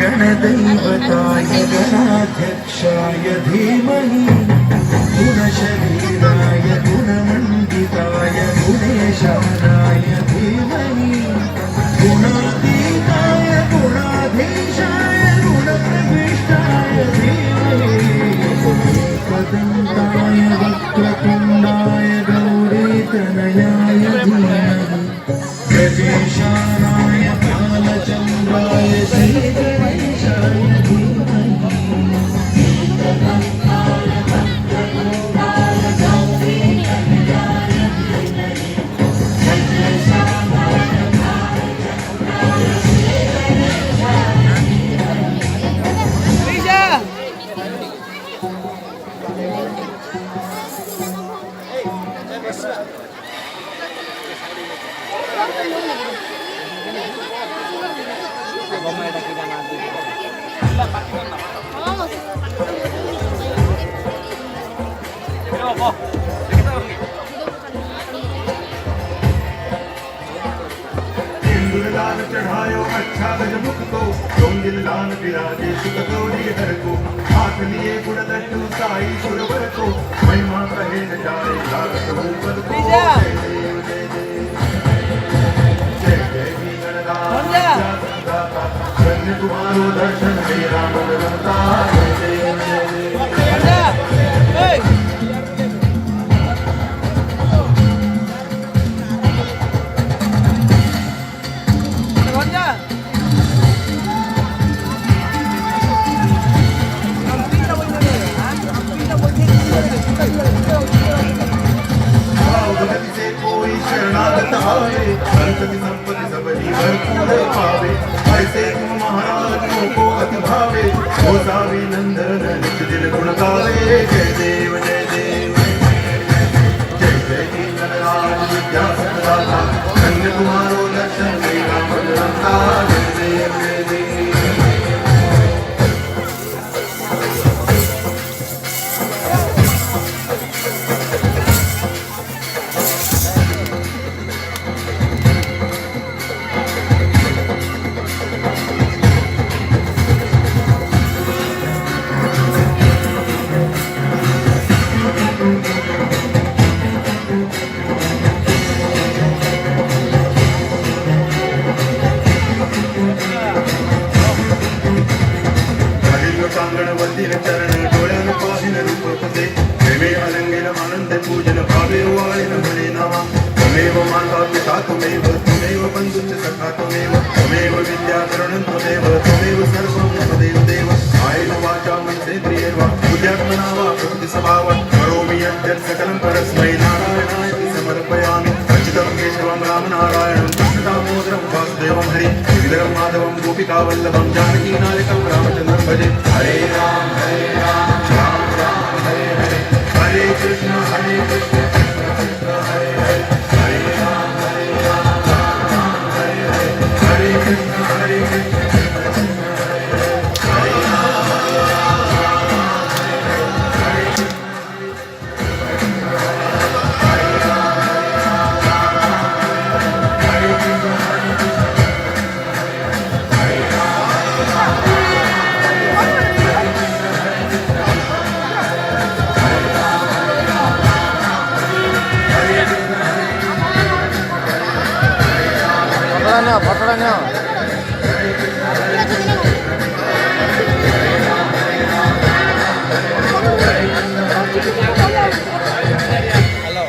गणदैवताय गणाध्यक्षाय धीमहि गुणशरीराय गुणमण्डिताय गुणेशानाय धीमहि गुणातीताय गुणाधीशाय गुणप्रविष्टाय धीमहि एकदन्ताय वक्रतुण्डाय गौरीतनयाय धीमहि प्रजेशानाय कालचन्द्राय श्रीगणेशाय धीमहि लाल चढ़ायो अच्छा गजमुख को डोंगिल लाल विराजे सुत गौरी हर को हाथ लिए गुड़ लड्डू साई सुरवर को महिमा कहे न जाए लागत ऊपर को जय जय गणराज तुम्हारो दर्शन हे राम रमता संतति संपत्ति सबरी भरपूर पावे ऐसे तुम महाराज को अति भावे गोसावी नंदन निज दिल गुण गावे जय देव जय देव जय जय की गणराज विद्या सदाता धन्य तुम्हारो दर्शन श्री राम रमता जय देव जय देव वंदिल चरण डोळ्यान पाहिन रूप तुझे प्रेमे अलंगिन आनंद पूजन भावे वाळिन म्हणे नावा त्वमेव माता पिता त्वमेव त्वमेव बंधुश्च सखा त्वमेव विद्याकरणं त्वमेव सर्वं त्वदेव देव कायेन वाचा मनसेन्द्रियेण वा बुद्ध्यात्मना वा प्रकृति स्वभावात् करोमि यद्यत् सकलं परस्मै नारायणाय समर्पयामि अर्चितं केशवं रामनारायणं कृष्णदामोदरं वासुदेवं हरि श्रीधरं माधवं गोपिकावल्लभं जानकीनायकं रामचन्द्रं भजे हरे राम राम राम हरे हरे हरे कृष्ण कृष्ण कृष्ण हरे हरे हरे राम राम राम हरे हरे हरे कृष्ण कृष्ण कृष्ण हरे हरे हरे राम राम हरे हरे हरे पकड़ाने हेलो